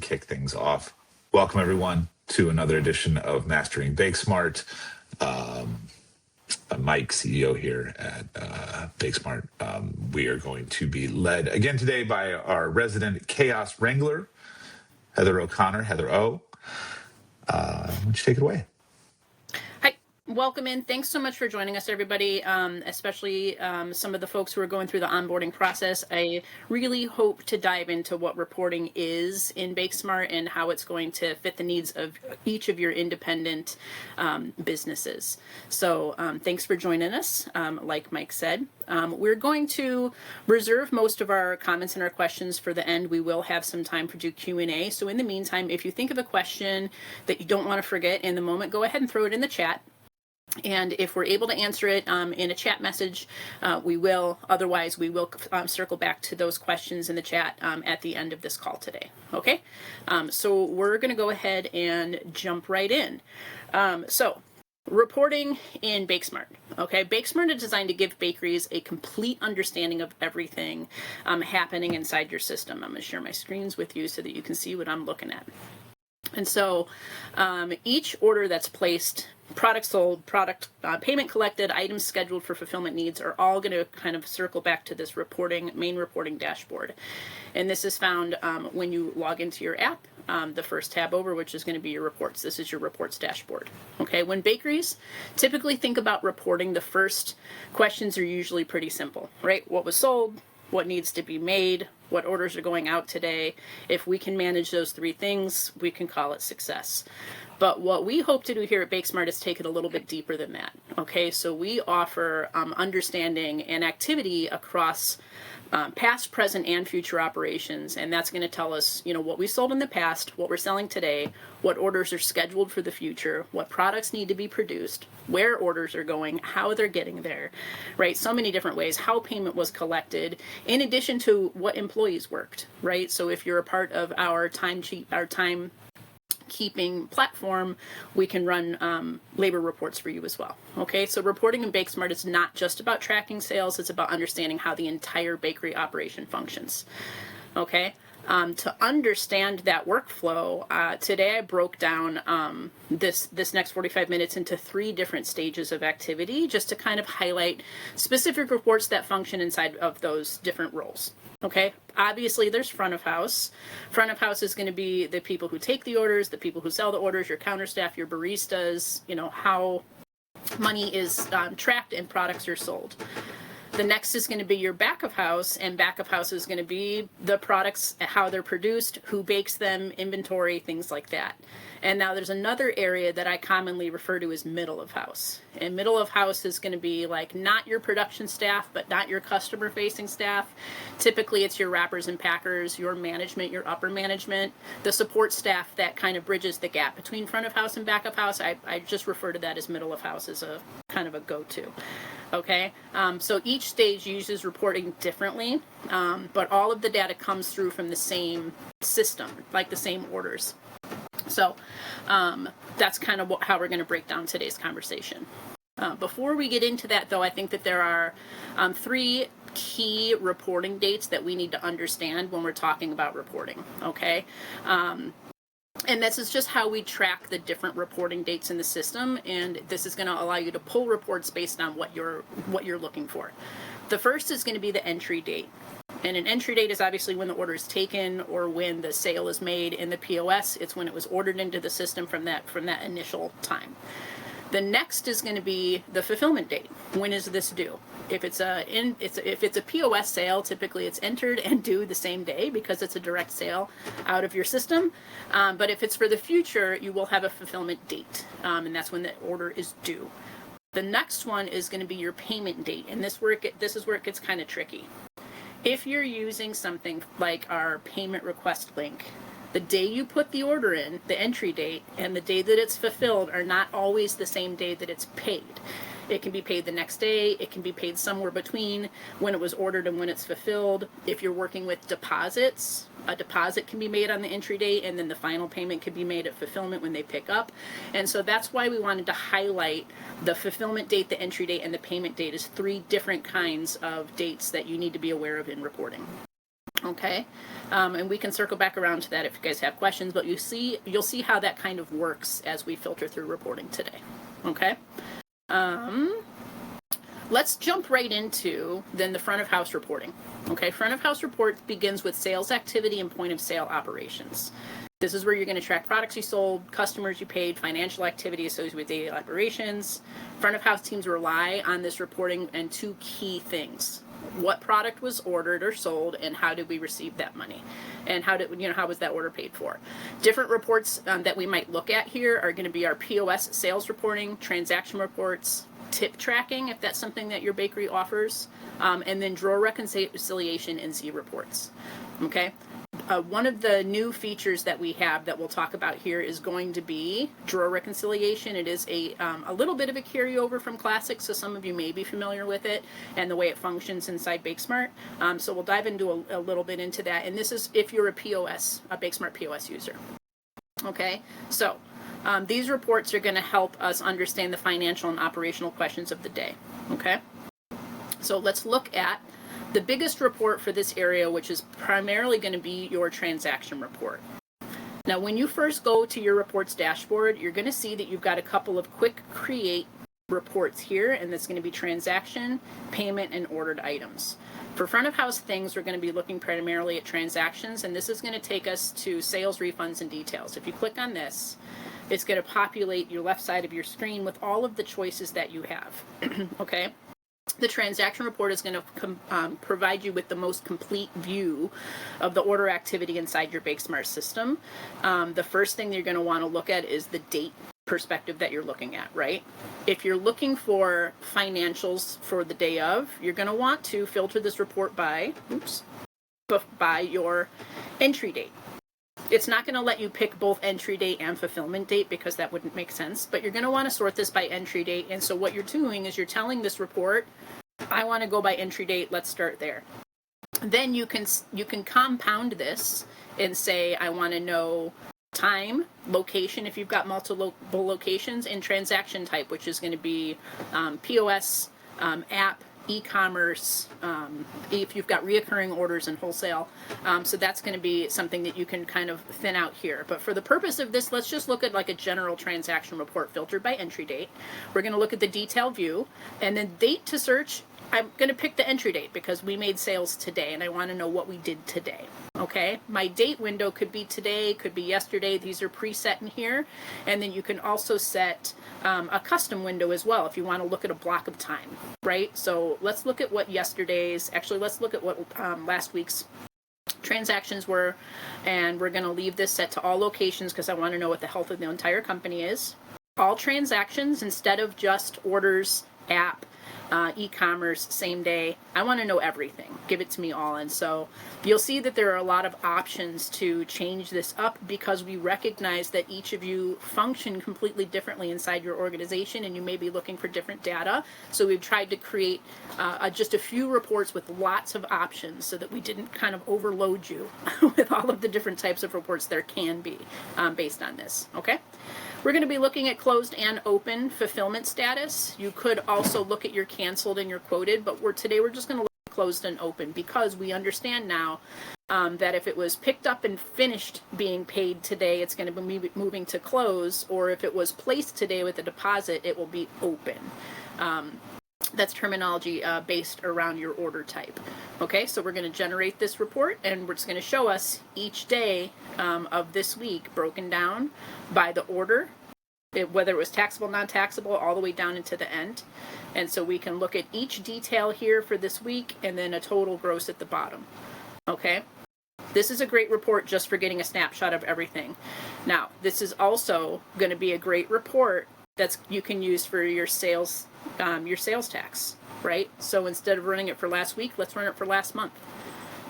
kick things off. Welcome, everyone, to another edition of Mastering BakeSmart. I'm Mike, CEO here at BakeSmart. We are going to be led again today by our resident chaos wrangler, Heather O'Connor. Heather O, why don't you take it away? Hi. Welcome in. Thanks so much for joining us, everybody, especially some of the folks who are going through the onboarding process. I really hope to dive into what reporting is in BakeSmart and how it's going to fit the needs of each of your independent businesses. So thanks for joining us. Like Mike said, we're going to reserve most of our comments and our questions for the end. We will have some time to do Q&A. So in the meantime, if you think of a question that you don't want to forget in the moment, go ahead and throw it in the chat. And if we're able to answer it in a chat message, we will. Otherwise, we will circle back to those questions in the chat at the end of this call today. Okay? So we're going to go ahead and jump right in. So reporting in BakeSmart. Okay, BakeSmart is designed to give bakeries a complete understanding of everything happening inside your system. I'm going to share my screens with you so that you can see what I'm looking at. And so each order that's placed, product sold, product payment collected, items scheduled for fulfillment needs are all going to kind of circle back to this main reporting dashboard. And this is found when you log into your app, the first tab over, which is going to be your reports. This is your reports dashboard. Okay, when bakeries typically think about reporting, the first questions are usually pretty simple, right? What was sold? What needs to be made, what orders are going out today. If we can manage those three things, we can call it success. But what we hope to do here at BakeSmart is take it a little bit deeper than that. Okay, so we offer understanding and activity across past, present, and future operations, and that's going to tell us, what we sold in the past, what we're selling today, what orders are scheduled for the future, what products need to be produced, where orders are going, how they're getting there, right? So many different ways, how payment was collected, in addition to what employees worked, right? So if you're a part of our time keeping platform, we can run labor reports for you as well. Okay, so reporting in BakeSmart is not just about tracking sales, it's about understanding how the entire bakery operation functions. Okay, to understand that workflow, today I broke down this next 45 minutes into 3 different stages of activity, just to kind of highlight specific reports that function inside of those different roles. Okay, obviously there's front of house. Front of house is going to be the people who take the orders, the people who sell the orders, your counter staff, your baristas, how money is tracked and products are sold. The next is going to be your back of house, and back of house is going to be the products, how they're produced, who bakes them, inventory, things like that. And now there's another area that I commonly refer to as middle of house. And middle of house is going to be like not your production staff, but not your customer facing staff. Typically it's your wrappers and packers, your management, your upper management, the support staff that kind of bridges the gap between front of house and back of house. I just refer to that as middle of house as a kind of a go-to. Okay, so each stage uses reporting differently, but all of the data comes through from the same system, like the same orders. So that's kind of how we're going to break down today's conversation. Before we get into that, though, I think that there are 3 key reporting dates that we need to understand when we're talking about reporting. Okay. And this is just how we track the different reporting dates in the system, and this is going to allow you to pull reports based on what you're looking for. The first is going to be the entry date. And an entry date is obviously when the order is taken or when the sale is made. In the POS, it's when it was ordered into the system from that initial time. The next is going to be the fulfillment date. When is this due? If it's a POS sale, typically it's entered and due the same day because it's a direct sale out of your system. But if it's for the future, you will have a fulfillment date, and that's when the order is due. The next one is going to be your payment date, and this is where it gets kind of tricky. If you're using something like our payment request link, the day you put the order in, the entry date, and the day that it's fulfilled are not always the same day that it's paid. It can be paid the next day. It can be paid somewhere between when it was ordered and when it's fulfilled. If you're working with deposits, a deposit can be made on the entry date, and then the final payment could be made at fulfillment when they pick up. And so that's why we wanted to highlight the fulfillment date, the entry date, and the payment date as 3 different kinds of dates that you need to be aware of in reporting. Okay, and we can circle back around to that if you guys have questions, but you'll see how that kind of works as we filter through reporting today. Okay, let's jump right into then the front of house reporting. Okay, front of house report begins with sales activity and point of sale operations. This is where you're going to track products you sold, customers you paid, financial activity associated with daily operations. Front of house teams rely on this reporting and two key things: what product was ordered or sold, and how did we receive that money, and how was that order paid for. Different reports that we might look at here are going to be our POS sales reporting, transaction reports, tip tracking if that's something that your bakery offers, and then drawer reconciliation and Z reports. Okay. One of the new features that we have that we'll talk about here is going to be drawer reconciliation. It is a little bit of a carryover from Classic, so some of you may be familiar with it and the way it functions inside BakeSmart. So we'll dive into a little bit into that. And this is if you're a BakeSmart POS user. Okay, so these reports are going to help us understand the financial and operational questions of the day. Okay, so let's look at the biggest report for this area, which is primarily going to be your transaction report. Now, when you first go to your reports dashboard, you're going to see that you've got a couple of quick create reports here, and that's going to be transaction, payment, and ordered items. For front of house things, we're going to be looking primarily at transactions, and this is going to take us to sales, refunds, and details. If you click on this, it's going to populate your left side of your screen with all of the choices that you have. Okay. The transaction report is going to provide you with the most complete view of the order activity inside your BakeSmart system. The first thing that you're going to want to look at is the date perspective that you're looking at, right? If you're looking for financials for the day of, you're going to want to filter this report by your entry date. It's not going to let you pick both entry date and fulfillment date because that wouldn't make sense, but you're going to want to sort this by entry date. And so what you're doing is you're telling this report, I want to go by entry date, let's start there. Then you can compound this and say, I want to know time, location, if you've got multiple locations, and transaction type, which is going to be POS, app, e-commerce, if you've got reoccurring orders and wholesale. So that's going to be something that you can kind of thin out here. But for the purpose of this, let's just look at like a general transaction report filtered by entry date. We're going to look at the detail view, and then date to search. I'm going to pick the entry date because we made sales today and I want to know what we did today. Okay, my date window could be today, could be yesterday. These are preset in here. And then you can also set a custom window as well if you want to look at a block of time, right? So let's look at what let's look at what last week's transactions were. And we're going to leave this set to all locations because I want to know what the health of the entire company is. All transactions instead of just orders, app, e-commerce, same day. I want to know everything. Give it to me all. And so you'll see that there are a lot of options to change this up because we recognize that each of you function completely differently inside your organization and you may be looking for different data. So we've tried to create just a few reports with lots of options so that we didn't kind of overload you with all of the different types of reports there can be based on this. Okay. We're going to be looking at closed and open fulfillment status. You could also look at your canceled and your quoted, but today we're just going to look at closed and open because we understand now that if it was picked up and finished being paid today, it's going to be moving to close, or if it was placed today with a deposit, it will be open. That's terminology based around your order type. Okay, so we're going to generate this report and it's going to show us each day of this week broken down by the order, whether it was taxable, non-taxable, all the way down into the end. And so we can look at each detail here for this week and then a total gross at the bottom. Okay, this is a great report just for getting a snapshot of everything. Now, this is also going to be a great report that's you can use for your sales tax, right? So instead of running it for last week, let's run it for last month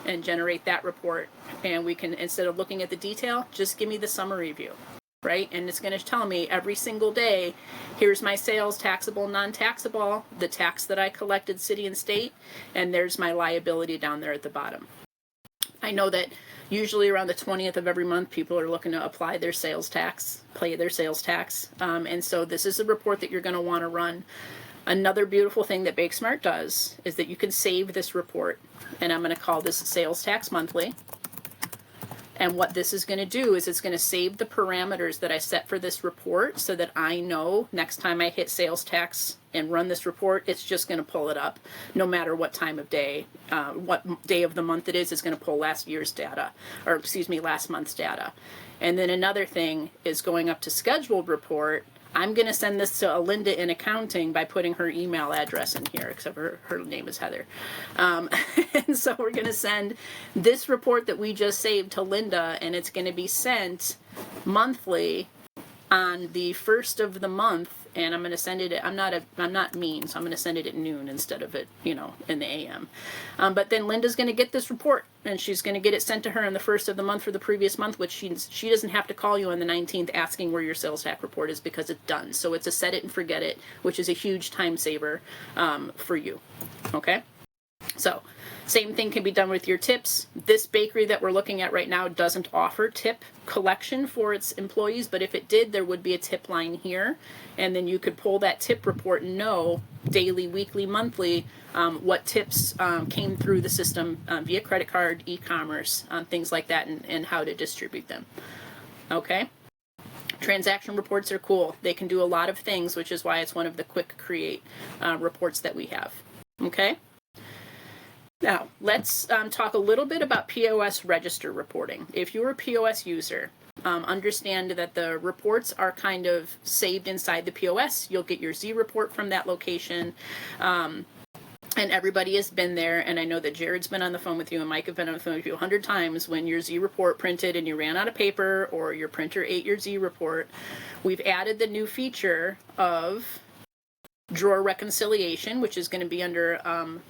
and generate that report. And we can, instead of looking at the detail, just give me the summary view, right? And it's going to tell me every single day, here's my sales, taxable, non-taxable, the tax that I collected, city and state, and there's my liability down there at the bottom. I know that usually around the 20th of every month, people are looking to apply their sales tax, pay their sales tax. And so this is a report that you're going to want to run Another beautiful thing that BakeSmart does is that you can save this report, and I'm going to call this Sales Tax Monthly. And what this is going to do is it's going to save the parameters that I set for this report so that I know next time I hit sales tax and run this report, it's just going to pull it up no matter what time of day, what day of the month it is, it's going to pull last year's data, or excuse me, last month's data. And then another thing is going up to scheduled report. I'm going to send this to Linda in accounting by putting her email address in here, except her name is Heather. And so we're going to send this report that we just saved to Linda, and it's going to be sent monthly on the first of the month. And I'm going to send it. I'm not mean, so I'm going to send it at noon instead of it, in the AM. But then Linda's going to get this report, and she's going to get it sent to her on the first of the month for the previous month, which she doesn't have to call you on the 19th asking where your sales tax report is because it's done. So it's a set it and forget it, which is a huge time saver for you. Okay. So same thing can be done with your tips. This bakery that we're looking at right now doesn't offer tip collection for its employees, but if it did, there would be a tip line here. And then you could pull that tip report and know daily, weekly, monthly, what tips came through the system via credit card, e-commerce, things like that, and how to distribute them. Okay? Transaction reports are cool. They can do a lot of things, which is why it's one of the quick create reports that we have. Okay? Now, let's talk a little bit about POS register reporting. If you're a POS user, understand that the reports are kind of saved inside the POS. You'll get your Z report from that location. And everybody has been there, and I know that Jared's been on the phone with you and Mike have been on the phone with you 100 times when your Z report printed and you ran out of paper or your printer ate your Z report. We've added the new feature of drawer reconciliation, which is going to be under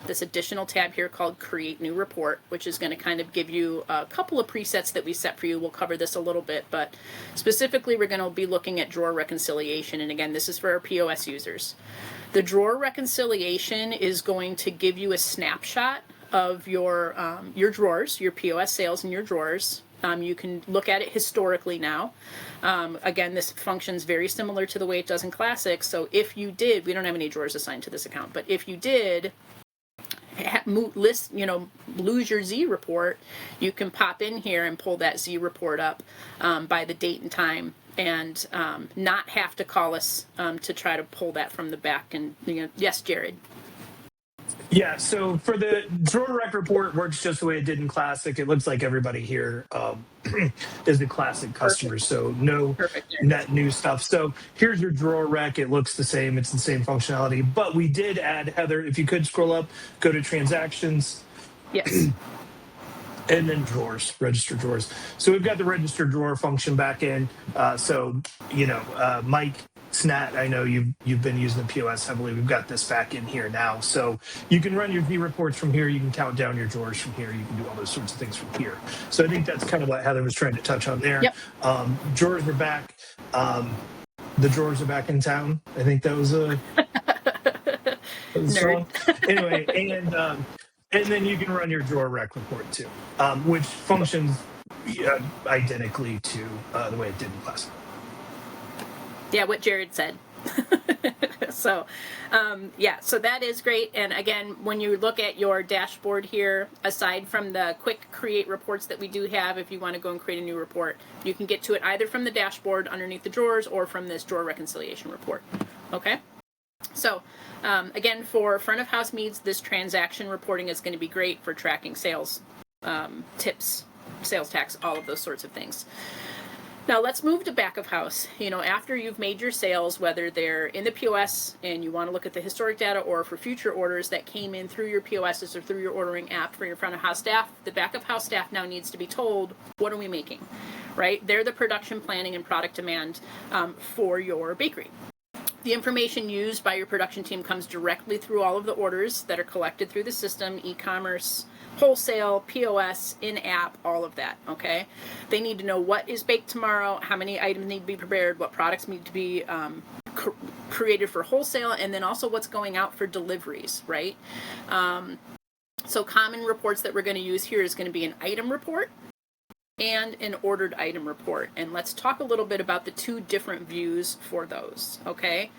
this additional tab here called Create New Report, which is going to kind of give you a couple of presets that we set for you. We'll cover this a little bit, but specifically we're going to be looking at drawer reconciliation. And again, this is for our POS users. The drawer reconciliation is going to give you a snapshot of your drawers, your POS sales in your drawers. You can look at it historically now. Again, this functions very similar to the way it does in Classic. So if you did, we don't have any drawers assigned to this account, but if you did lose your Z report, you can pop in here and pull that Z report up by the date and time, and not have to call us to try to pull that from the back. And yes, Jared. Yeah, so for the drawer rec report, works just the way it did in Classic. It looks like everybody here is a Classic customer, so no net new stuff. So here's your drawer rec. It looks the same. It's the same functionality. But we did add, Heather, if you could scroll up, go to transactions. Yes. And then drawers, register drawers. So we've got the register drawer function back in. Mike Snat, I know you've been using the POS heavily. We've got this back in here now. So you can run your V reports from here. You can count down your drawers from here. You can do all those sorts of things from here. So I think that's kind of what Heather was trying to touch on there. Yep. Drawers are back. The drawers are back in town. I think that was a song. Anyway, and then you can run your drawer rec report too, which functions identically to the way it did in Classic. Yeah, what Jared said. So that is great. And again, when you look at your dashboard here, aside from the quick create reports that we do have, if you want to go and create a new report, you can get to it either from the dashboard underneath the drawers or from this drawer reconciliation report. Okay? So again, for front of house needs, this transaction reporting is going to be great for tracking sales, tips, sales tax, all of those sorts of things. Now let's move to back of house. After you've made your sales, whether they're in the POS and you want to look at the historic data or for future orders that came in through your POSs or through your ordering app for your front of house staff, the back of house staff now needs to be told, what are we making, right? They're the production planning and product demand for your bakery. The information used by your production team comes directly through all of the orders that are collected through the system, e-commerce, wholesale, POS, in-app, all of that, okay? They need to know what is baked tomorrow, how many items need to be prepared, what products need to be created for wholesale, and then also what's going out for deliveries, right? So common reports that we're going to use here is going to be an item report, and an ordered item report. And let's talk a little bit about the two different views for those, okay?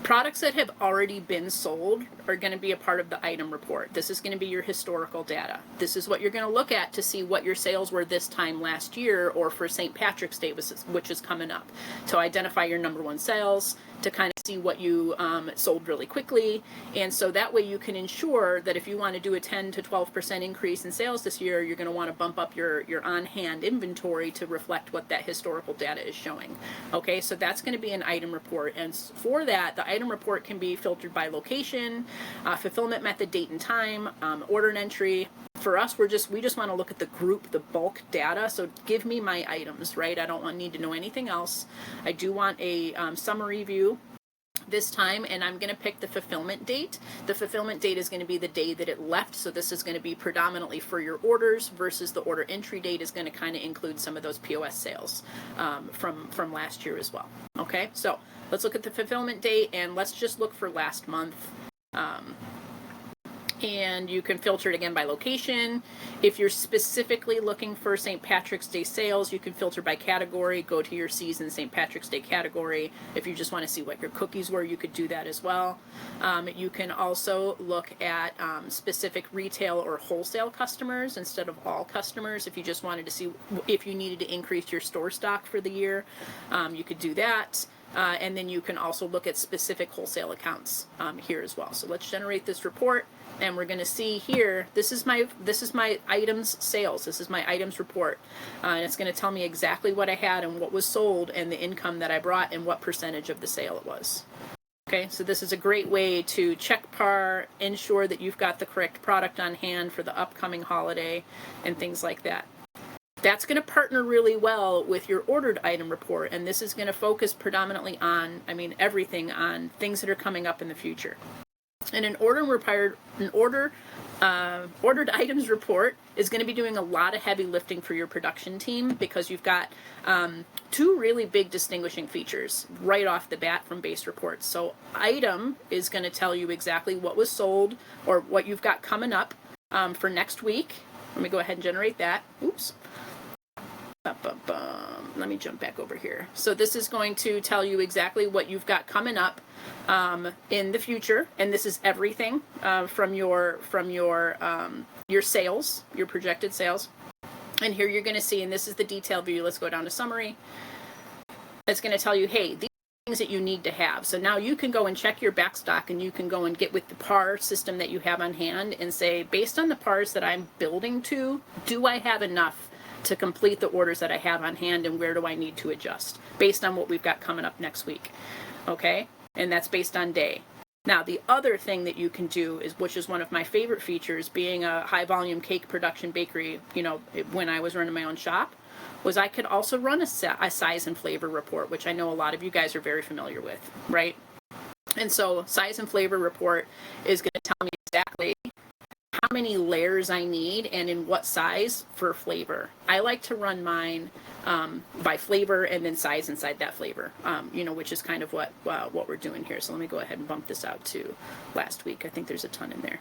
Products that have already been sold are going to be a part of the item report. This is going to be your historical data. This is what you're going to look at to see what your sales were this time last year or for St. Patrick's Day, which is coming up, to identify your number one sales, to kind of see what you sold really quickly. And so that way you can ensure that if you want to do a 10 to 12% increase in sales this year, you're going to want to bump up your on-hand inventory to reflect what that historical data is showing. Okay, so that's going to be an item report. And for that, the item report can be filtered by location, fulfillment method, date and time, order and entry. For us, we just want to look at the group, the bulk data. So give me my items, right? I don't need to know anything else. I do want a summary view this time, and I'm going to pick the fulfillment date. The fulfillment date is going to be the day that it left, so this is going to be predominantly for your orders, versus the order entry date is going to kind of include some of those POS sales from last year as well. Okay, so let's look at the fulfillment date, and let's just look for last month. And you can filter it again by location. If you're specifically looking for St. Patrick's Day sales, you can filter by category, go to your season St. Patrick's Day category. If you just want to see what your cookies were, you could do that as well. You can also look at specific retail or wholesale customers instead of all customers. If you just wanted to see if you needed to increase your store stock for the year, you could do that. And then you can also look at specific wholesale accounts here as well. So let's generate this report. And we're going to see here, this is my items sales. This is my items report. And it's going to tell me exactly what I had and what was sold and the income that I brought and what percentage of the sale it was. Okay, so this is a great way to check par, ensure that you've got the correct product on hand for the upcoming holiday and things like that. That's going to partner really well with your ordered item report. And this is going to focus predominantly on, everything on things that are coming up in the future. And an ordered items report is going to be doing a lot of heavy lifting for your production team, because you've got two really big distinguishing features right off the bat from base reports. So item is going to tell you exactly what was sold or what you've got coming up for next week. Let me go ahead and generate that. Oops. Let me jump back over here. So this is going to tell you exactly what you've got coming up in the future, and this is everything from your sales, your projected sales. And here you're going to see, and this is the detail view. Let's go down to summary. It's going to tell you, hey, these things that you need to have. So now you can go and check your back stock, and you can go and get with the PAR system that you have on hand and say, based on the PARs that I'm building to, do I have enough to complete the orders that I have on hand, and where do I need to adjust based on what we've got coming up next week? Okay, and that's based on day. Now, the other thing that you can do is, which is one of my favorite features, being a high volume cake production bakery, when I was running my own shop, was I could also run a size and flavor report, which I know a lot of you guys are very familiar with, right? And so size and flavor report is going to tell me exactly how many layers I need and in what size for flavor. I like to run mine by flavor and then size inside that flavor, which is kind of what we're doing here. So let me go ahead and bump this out to last week. I think there's a ton in there.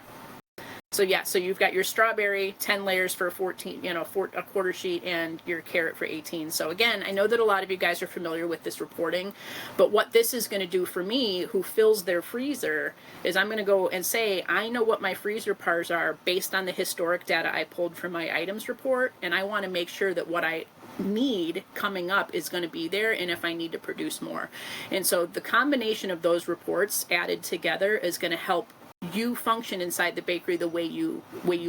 So yeah, so you've got your strawberry, 10 layers for 14, a quarter sheet, and your carrot for 18. So again, I know that a lot of you guys are familiar with this reporting, but what this is going to do for me, who fills their freezer, is I'm going to go and say, I know what my freezer pars are based on the historic data I pulled from my items report, and I want to make sure that what I need coming up is going to be there, and if I need to produce more. And so the combination of those reports added together is going to help you function inside the bakery the way you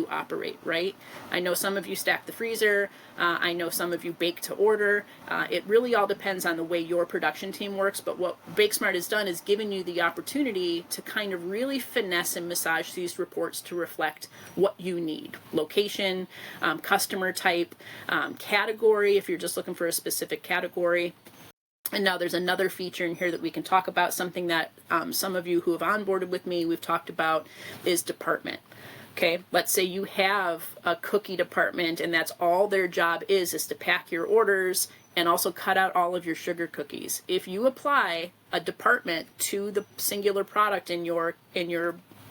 operate, right? I know some of you stack the freezer. I know some of you bake to order. It really all depends on the way your production team works. But what BakeSmart has done is given you the opportunity to kind of really finesse and massage these reports to reflect what you need: location, customer type, category, if you're just looking for a specific category. And now there's another feature in here that we can talk about, something that some of you who have onboarded with me, we've talked about, is department. Okay, let's say you have a cookie department and that's all their job is to pack your orders and also cut out all of your sugar cookies. If you apply a department to the singular product in your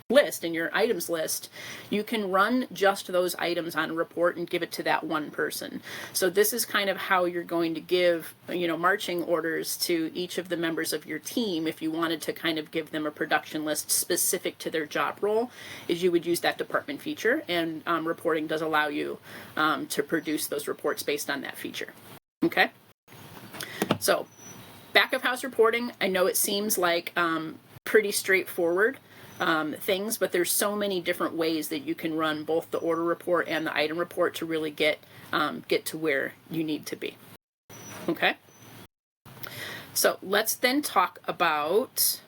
list, in your items list, you can run just those items on a report and give it to that one person. So this is kind of how you're going to give, marching orders to each of the members of your team. If you wanted to kind of give them a production list specific to their job role, is you would use that department feature, and reporting does allow you to produce those reports based on that feature. Okay. So back of house reporting, I know it seems like pretty straightforward things, but there's so many different ways that you can run both the order report and the item report to really get to where you need to be. Okay. So let's then talk about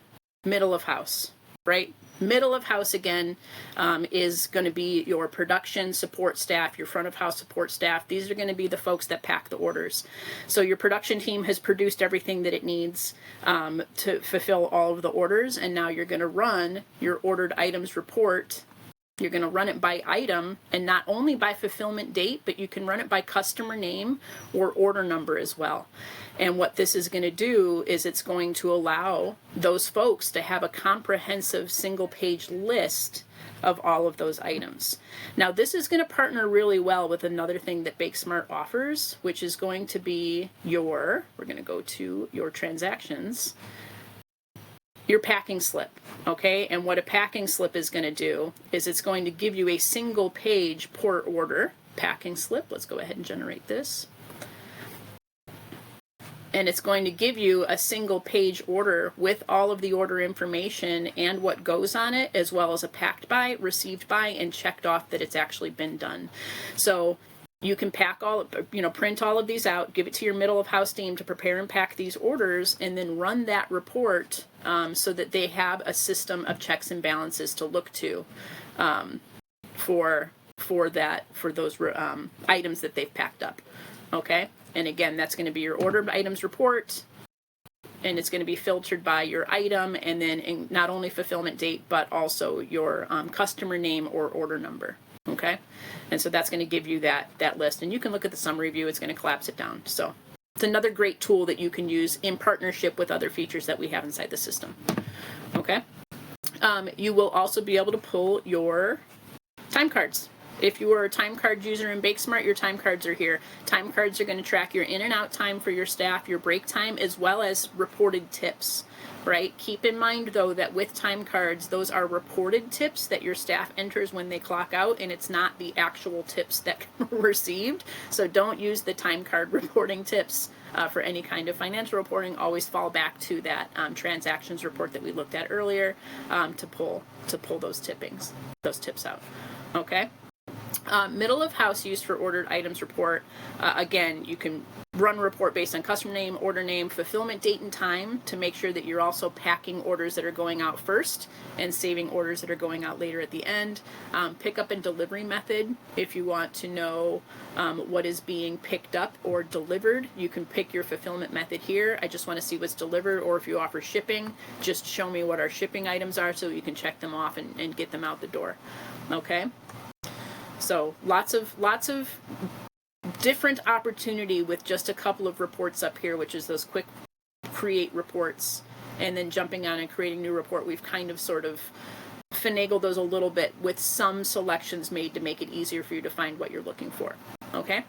middle of house, right? Middle of house, again, is going to be your production support staff, your front of house support staff. These are going to be the folks that pack the orders. So your production team has produced everything that it needs to fulfill all of the orders, and now you're going to run your ordered items report. You're going to run it by item, and not only by fulfillment date, but you can run it by customer name or order number as well. And what this is going to do is it's going to allow those folks to have a comprehensive single-page list of all of those items. Now, this is going to partner really well with another thing that BakeSmart offers, which is going to be we're going to go to your transactions, your packing slip, okay? And what a packing slip is going to do is it's going to give you a single page per order packing slip. Let's go ahead and generate this. And it's going to give you a single page order with all of the order information and what goes on it, as well as a packed by, received by, and checked off that it's actually been done. So you can pack print all of these out, give it to your middle of house team to prepare and pack these orders, and then run that report so that they have a system of checks and balances to look to for those items that they've packed up. Okay, and again, that's going to be your ordered items report, and it's going to be filtered by your item, and then in not only fulfillment date but also your customer name or order number. Okay, and so that's going to give you that list, and you can look at the summary view. It's going to collapse it down. So it's another great tool that you can use in partnership with other features that we have inside the system. Okay, you will also be able to pull your time cards. If you are a time card user in BakeSmart, your time cards are here. Time cards are going to track your in and out time for your staff, your break time, as well as reported tips, right? Keep in mind, though, that with time cards, those are reported tips that your staff enters when they clock out, and it's not the actual tips that were received. So don't use the time card reporting tips for any kind of financial reporting. Always fall back to that transactions report that we looked at earlier to pull those tips out. Okay. Middle of house used for ordered items report. Again, you can run a report based on customer name, order name, fulfillment date and time to make sure that you're also packing orders that are going out first and saving orders that are going out later at the end. Pickup and delivery method. If you want to know what is being picked up or delivered, you can pick your fulfillment method here. I just want to see what's delivered, or if you offer shipping, just show me what our shipping items are so you can check them off and get them out the door. Okay. So lots of different opportunity with just a couple of reports up here, which is those quick create reports, and then jumping on and creating new report. We've kind of sort of finagled those a little bit with some selections made to make it easier for you to find what you're looking for. Okay,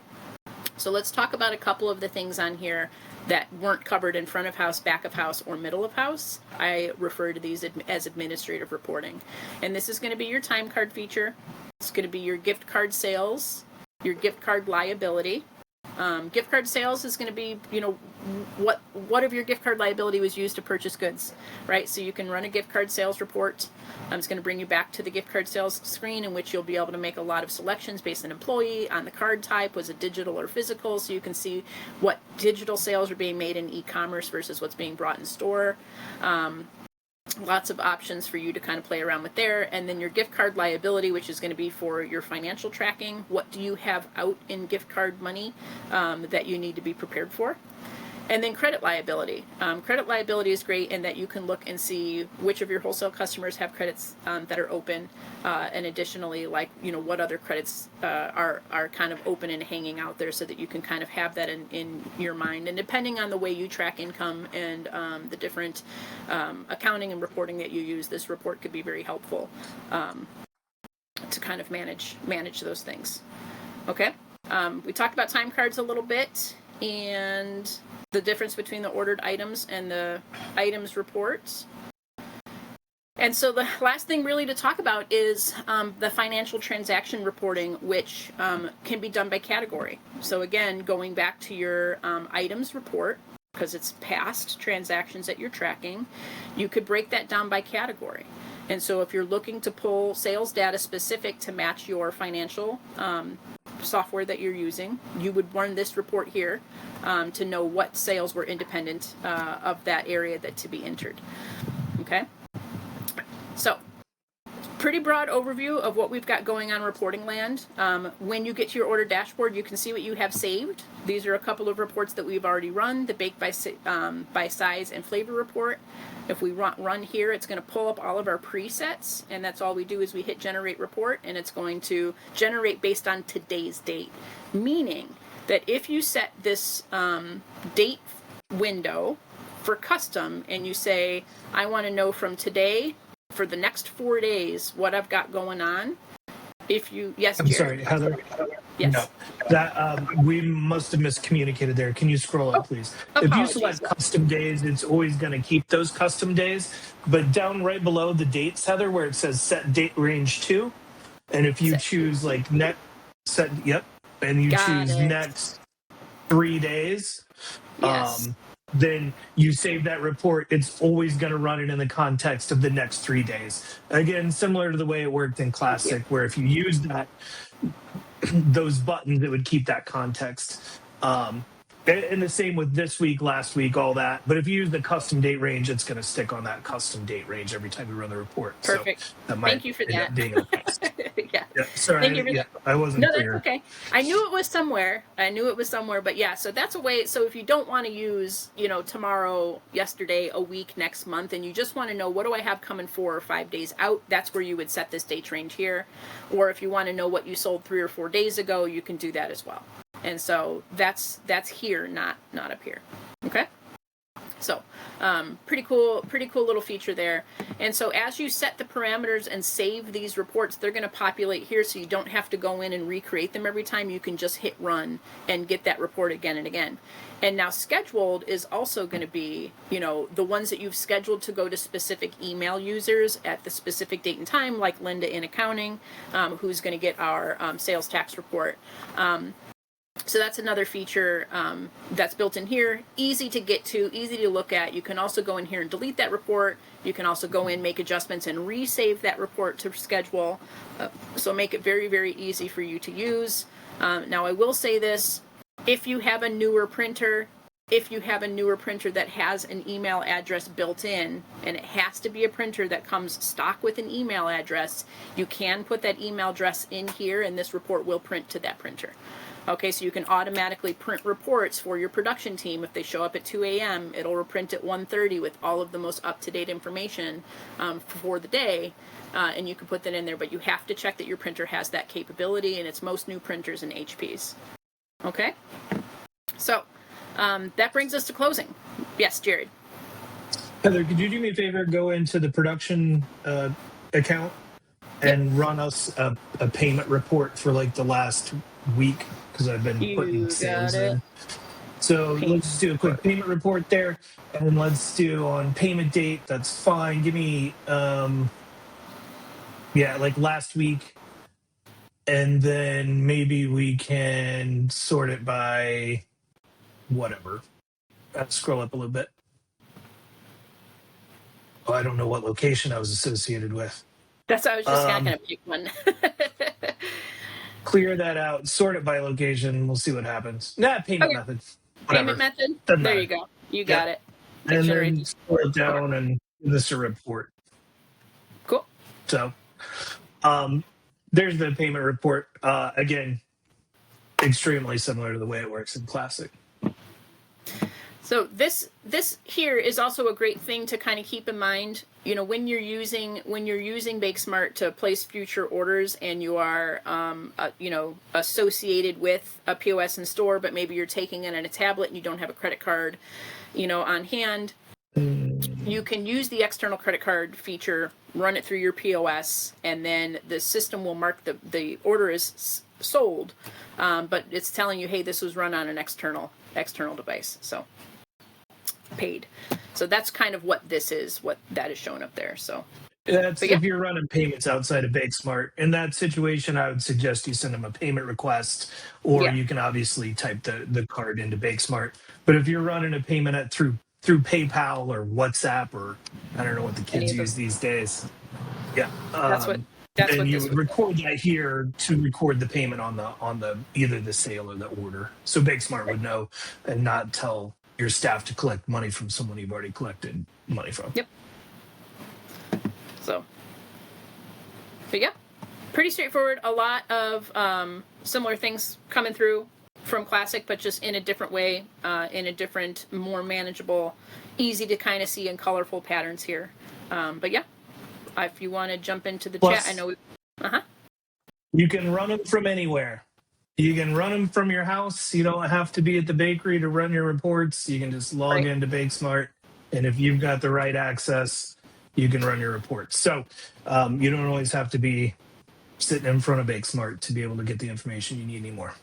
so let's talk about a couple of the things on here that weren't covered in front of house, back of house, or middle of house. I refer to these as administrative reporting, and this is going to be your time card feature. It's going to be your gift card sales, your gift card liability. Gift card sales is going to be, what of your gift card liability was used to purchase goods, right? So you can run a gift card sales report. It's going to bring you back to the gift card sales screen, in which you'll be able to make a lot of selections based on employee, on the card type, was it digital or physical, so you can see what digital sales are being made in e-commerce versus what's being brought in store. Lots of options for you to kind of play around with there. And then your gift card liability, which is going to be for your financial tracking. What do you have out in gift card money that you need to be prepared for? And then credit liability. Credit liability is great in that you can look and see which of your wholesale customers have credits that are open, and additionally, like, you know, what other credits are kind of open and hanging out there, so that you can kind of have that in your mind. And depending on the way you track income and the different accounting and reporting that you use, this report could be very helpful to kind of manage those things. Okay, we talked about time cards a little bit, and the difference between the ordered items and the items reports. And so the last thing really to talk about is the financial transaction reporting, which can be done by category. So again, going back to your items report, because it's past transactions that you're tracking, you could break that down by category. And so if you're looking to pull sales data specific to match your financial software that you're using, you would run this report here to know what sales were independent of that area that to be entered. Okay, so pretty broad overview of what we've got going on reporting land. When you get to your order dashboard, you can see what you have saved. These are a couple of reports that we've already run: the bake by size and flavor report. If we run here, it's going to pull up all of our presets, and that's all we do is we hit generate report, and it's going to generate based on today's date, meaning that if you set this date window for custom and you say, I want to know from today for the next 4 days what I've got going on. If you, yes, I'm Jared. sorry, Heather. Yes. No, that we must have miscommunicated there. Can you scroll up, please? If you select custom days, it's always going to keep those custom days. But down right below the dates, Heather, where it says set date range 2, and if you choose like next set, yep, and you choose next 3 days, yes. Then you save that report. It's always going to run it in the context of the next 3 days. Again, similar to the way it worked in Classic, where if you use that, those buttons, it would keep that context. And the same with this week, last week, all that. But if you use the custom date range, it's going to stick on that custom date range every time you run the report. Perfect. So that might Thank you for that. Being a test. Yeah. Sorry. Thank you for that. I wasn't clear. No, that's okay. I knew it was somewhere. But yeah, so that's a way. So if you don't want to use, you know, tomorrow, yesterday, a week, next month, and you just want to know what do I have coming 4 or 5 days out, that's where you would set this date range here. Or if you want to know what you sold 3 or 4 days ago, you can do that as well. And so that's here, not up here. Okay. So pretty cool little feature there. And so as you set the parameters and save these reports, they're going to populate here, so you don't have to go in and recreate them every time. You can just hit run and get that report again and again. And now scheduled is also going to be, you know, the ones that you've scheduled to go to specific email users at the specific date and time, like Linda in accounting, who's going to get our sales tax report. So that's another feature that's built in here. Easy to get to, easy to look at. You can also go in here and delete that report. You can also go in, make adjustments, and resave that report to schedule. So make it very, very easy for you to use. Now, I will say this. If you have a newer printer that has an email address built in, and it has to be a printer that comes stock with an email address, you can put that email address in here, and this report will print to that printer. Okay, so you can automatically print reports for your production team. If they show up at 2 a.m., it'll reprint at 1:30 with all of the most up-to-date information for the day, and you can put that in there, but you have to check that your printer has that capability, and it's most new printers and HPs. Okay, so that brings us to closing. Yes, Jared. Heather, could you do me a favor? Go into the production account and run us a payment report for like the last week, because I've been putting sales in. So let's do a quick payment report there, and let's do on payment date. That's fine. Give me like last week, and then maybe we can sort it by whatever. Scroll up a little bit. Oh, I don't know what location I was associated with. That's why I was just not going to pick one. Clear that out, sort it by location. We'll see what happens. Payment method. Whatever. Payment method? Doesn't there matter. You go. You got it. And then scroll it down and give us a report. Cool. So there's the payment report. Again, extremely similar to the way it works in Classic. So this here is also a great thing to kind of keep in mind. You know, when you're using BakeSmart to place future orders, and you are associated with a POS in store, but maybe you're taking it on a tablet and you don't have a credit card, on hand. You can use the external credit card feature, run it through your POS, and then the system will mark the order is sold, but it's telling you, hey, this was run on an external device, so paid. So that's kind of what this is, what that is showing up there. So that's if you're running payments outside of BakeSmart. In that situation, I would suggest you send them a payment request, or you can obviously type the card into BakeSmart. But if you're running a payment through PayPal or WhatsApp, or I don't know what the kids use these days, that's what then you would record that here to record the payment on the either the sale or the order. So BakeSmart would know and not tell your staff to collect money from someone you've already collected money from. Yep. So, but yeah, pretty straightforward. A lot of similar things coming through from Classic, but just in a different way, in a different, more manageable, easy to kind of see and colorful patterns here. But yeah, if you want to jump into the chat, I know. You can run them from anywhere. You can run them from your house. You don't have to be at the bakery to run your reports. You can just log into BakeSmart, and if you've got the right access, you can run your reports. So you don't always have to be sitting in front of BakeSmart to be able to get the information you need anymore.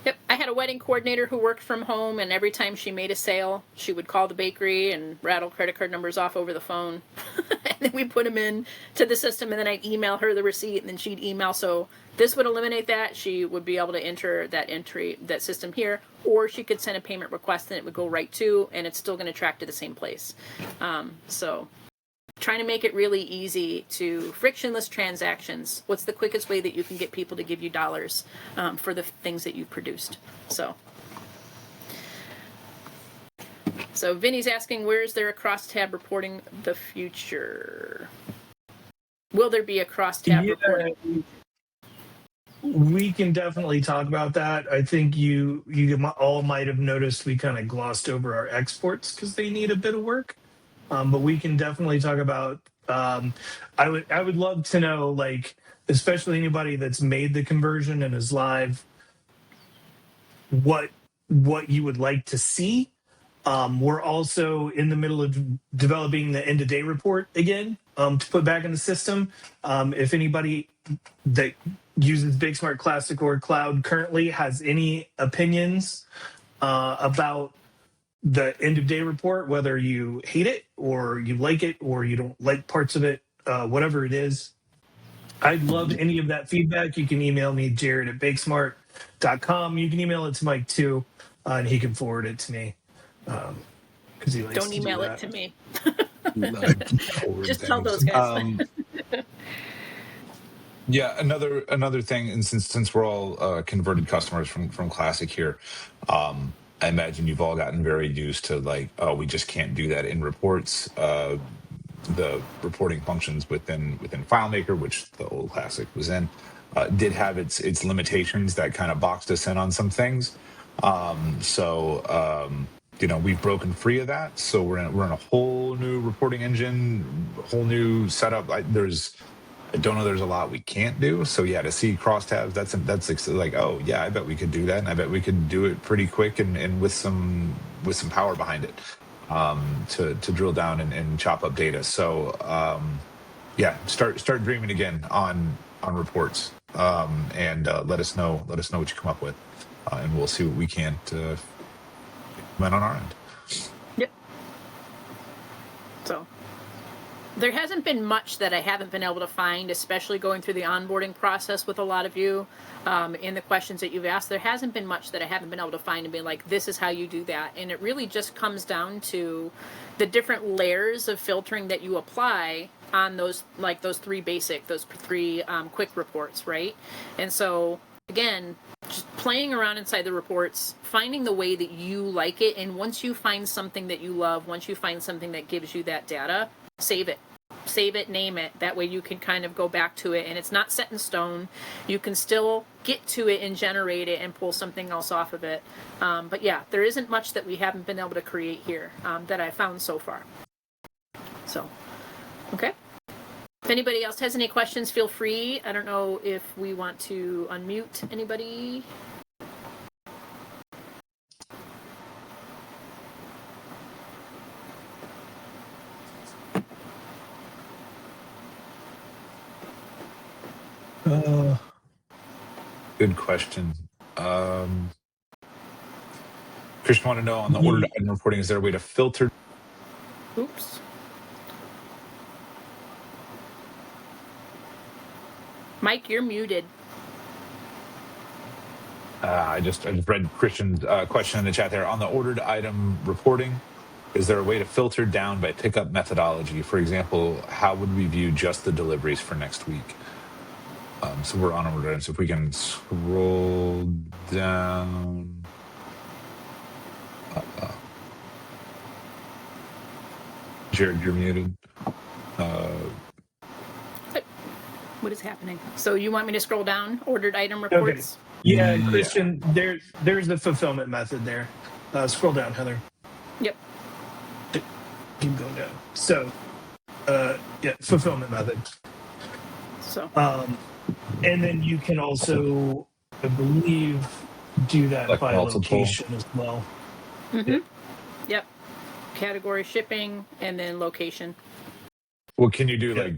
Yep, I had a wedding coordinator who worked from home, and every time she made a sale, she would call the bakery and rattle credit card numbers off over the phone. And then we put them in to the system, and then I'd email her the receipt, and then she'd email. So this would eliminate that. She would be able to enter that system here, or she could send a payment request, and it would go right to, and it's still going to track to the same place. So trying to make it really easy to frictionless transactions. What's the quickest way that you can get people to give you dollars for the things that you've produced? So Vinny's asking, where is there a cross-tab reporting the future? Will there be a cross-tab reporting? We can definitely talk about that. I think you all might have noticed we kind of glossed over our exports because they need a bit of work. But we can definitely talk about. I would love to know, like, especially anybody that's made the conversion and is live, what you would like to see. We're also in the middle of developing the end of day report again to put back in the system. If anybody that uses BakeSmart Classic or Cloud currently has any opinions about the end of day report, whether you hate it or you like it or you don't like parts of it, whatever it is, I'd love any of that feedback. You can email me, jared@bakesmart.com. You can email it to Mike too, and he can forward it to me. Because he likes Don't to email do it to me. Just Just tell those guys. Yeah, another thing, and since we're all converted customers from Classic here, I imagine you've all gotten very used to, like, oh, we just can't do that in reports. The reporting functions within FileMaker, which the old Classic was in, did have its limitations that kind of boxed us in on some things. We've broken free of that, so we're in a whole new reporting engine, whole new setup. I don't know. There's a lot we can't do. So yeah, to see crosstabs, that's like, oh yeah, I bet we could do that, and I bet we could do it pretty quick and with some power behind it, to drill down and chop up data. So yeah, start dreaming again on reports, and let us know what you come up with, and we'll see what we can to implement on our end. Yep. So there hasn't been much that I haven't been able to find, especially going through the onboarding process with a lot of you, in the questions that you've asked. There hasn't been much that I haven't been able to find and be like, this is how you do that. And it really just comes down to the different layers of filtering that you apply on those three quick reports, right? And so, again, just playing around inside the reports, finding the way that you like it, and once you find something that you love, once you find something that gives you that data, save it save it, name it. That way you can kind of go back to it, and it's not set in stone. You can still get to it and generate it and pull something else off of it. But yeah, there isn't much that we haven't been able to create here that I found so far. So, okay. If anybody else has any questions, feel free. I don't know if we want to unmute anybody. Good question. Christian, want to know on the ordered item reporting, is there a way to filter? Oops. Mike, you're muted. I just read Christian's question in the chat there. On the ordered item reporting, is there a way to filter down by pickup methodology? For example, how would we view just the deliveries for next week? So we're on order items. If we can scroll down. Jared, you're muted. What is happening? So you want me to scroll down? Ordered item reports? Okay. Yeah, Christian, there's the fulfillment method there. Scroll down, Heather. Yep. Keep going down. So, yeah, fulfillment method. So. And then you can also, I believe, do that Like by multiple. location as well. Mm-hmm. Yep. Category shipping and then location. Well, can you do like?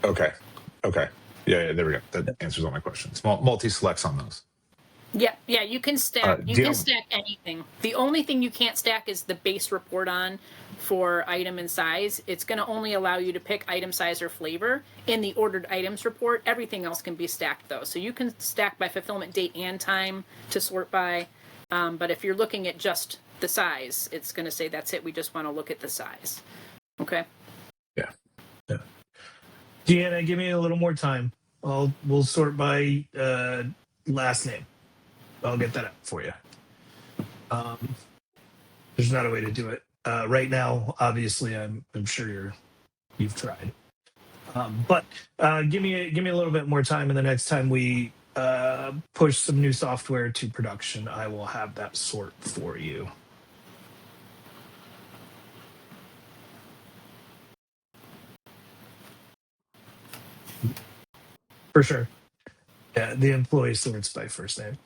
Okay. Yeah. There we go. That answers all my questions. Multi-selects on those. Yeah. You can stack. You can stack anything. The only thing you can't stack is the base report on for item and size. It's going to only allow you to pick item size or flavor. In the ordered items report, everything else can be stacked though. So you can stack by fulfillment date and time to sort by. But if you're looking at just the size, it's going to say that's it. We just want to look at the size. Okay. Yeah. Deanna, give me a little more time. We'll sort by last name. I'll get that up for you. There's not a way to do it right now. Obviously, I'm sure you've tried. But give me a little bit more time, and the next time we push some new software to production, I will have that sort for you. For sure. Yeah, the employee sorts by first name.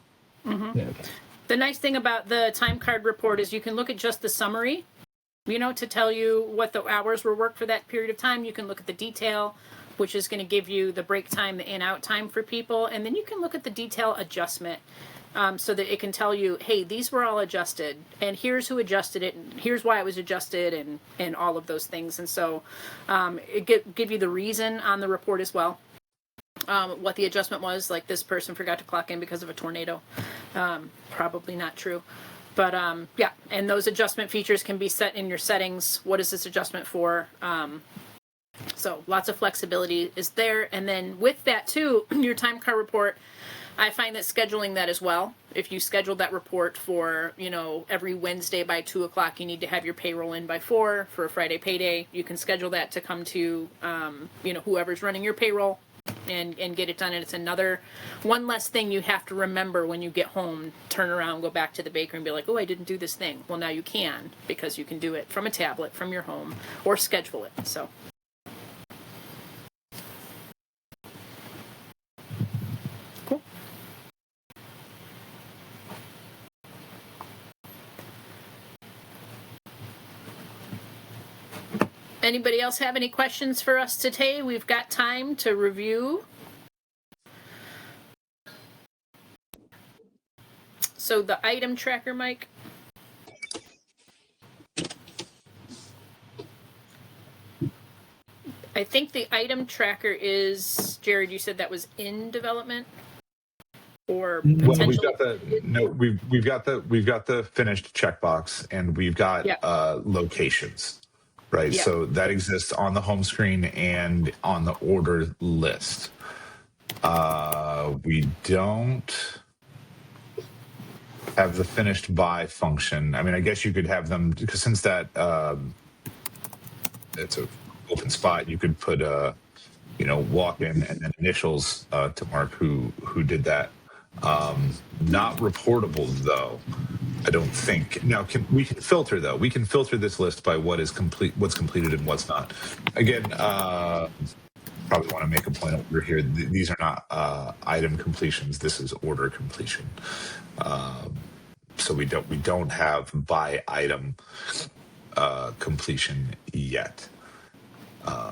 Mm-hmm. Yeah, okay. The nice thing about the time card report is you can look at just the summary, to tell you what the hours were worked for that period of time. You can look at the detail, which is going to give you the break time, the in-out time for people. And then you can look at the detail adjustment so that it can tell you, hey, these were all adjusted, and here's who adjusted it, and here's why it was adjusted, and all of those things. And so it give you the reason on the report as well. What the adjustment was, like this person forgot to clock in because of a tornado. Probably not true. But yeah, and those adjustment features can be set in your settings. What is this adjustment for? So lots of flexibility is there. And then with that too, your time card report, I find that scheduling that as well. If you schedule that report for, every Wednesday by 2:00, you need to have your payroll in by 4 for a Friday payday. You can schedule that to come to, whoever's running your payroll. And get it done. And it's one less thing you have to remember when you get home, turn around, go back to the bakery and be like, oh, I didn't do this thing. Well, now you can, because you can do it from a tablet, from your home, or schedule it. So. Cool. Anybody else have any questions for us today? We've got time to review. So the item tracker, Mike. I think the item tracker is, Jared, you said that was in development? Or potentially? Well, we've got the finished checkbox, and we've got locations. Right. Yeah. So that exists on the home screen and on the order list. We don't. have the finished by function. I mean, I guess you could have them, because since that it's an open spot, you could put walk in and then initials to mark who did that. Not reportable though, I don't think. Now we can filter though. We can filter this list by what is complete, what's completed and what's not. Again, probably want to make a point over here. These are not item completions. This is order completion. So we don't have by item completion yet.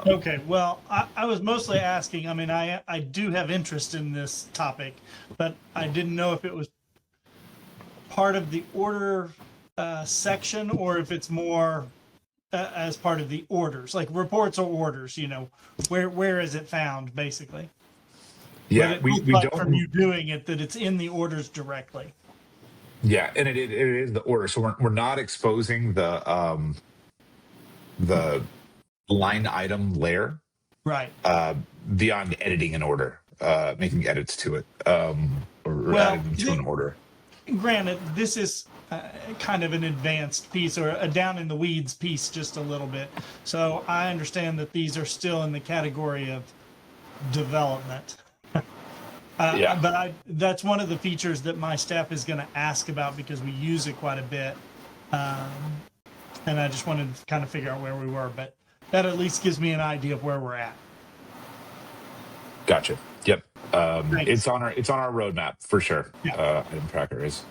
Okay, well, I was mostly asking, I mean, I do have interest in this topic, but I didn't know if it was part of the order section or if it's more as part of the orders, like reports or orders, where is it found, basically? Yeah, we don't, from you doing it that it's in the orders directly. Yeah, and it is the order. So we're not exposing the line item layer, right? Beyond editing an order, making edits to it, or adding them to an order. Granted, this is kind of an advanced piece or a down in the weeds piece just a little bit. So I understand that these are still in the category of development. Yeah. But that's one of the features that my staff is going to ask about because we use it quite a bit. And I just wanted to kind of figure out where we were, but that at least gives me an idea of where we're at. Gotcha. Yep. It's on our roadmap for sure. Yeah. Item tracker is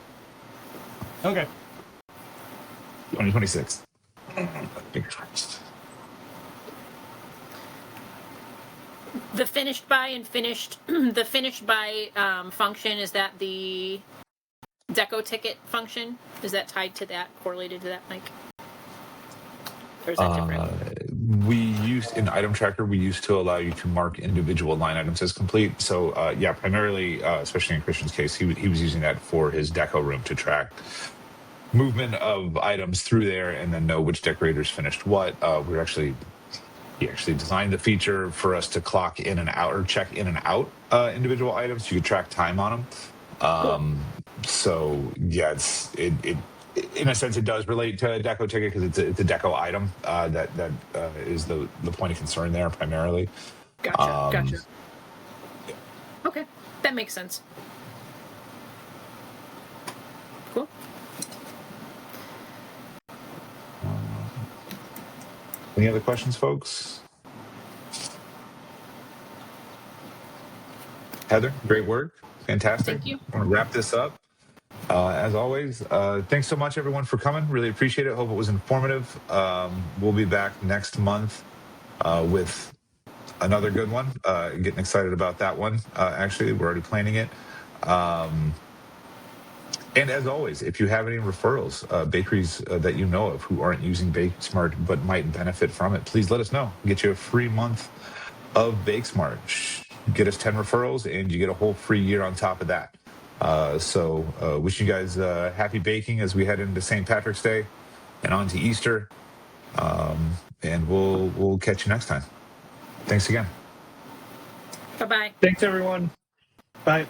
okay. 2026. The finished by and finished, the finished by function, is that the deco ticket function? Is that tied to that, correlated to that, Mike? Or is that different? We used in item tracker, we used to allow you to mark individual line items as complete. So primarily, especially in Christian's case, he was using that for his deco room to track movement of items through there and then know which decorators finished what. He actually designed the feature for us to clock in and out or check in and out individual items. So you could track time on them. Cool. So yeah, it in a sense it does relate to a deco ticket because it's a deco item that is the point of concern there primarily. Gotcha. Okay, that makes sense. Cool. Any other questions, folks? Heather, great work. Fantastic. Thank you. I want to wrap this up. As always, thanks so much, everyone, for coming. Really appreciate it. Hope it was informative. We'll be back next month with another good one. Getting excited about that one. Actually, we're already planning it. And as always, if you have any referrals, bakeries that you know of who aren't using BakeSmart but might benefit from it, please let us know. Get you a free month of BakeSmart. Get us 10 referrals and you get a whole free year on top of that. So wish you guys happy baking as we head into St. Patrick's Day and on to Easter. And we'll catch you next time. Thanks again. Bye-bye. Thanks, everyone. Bye.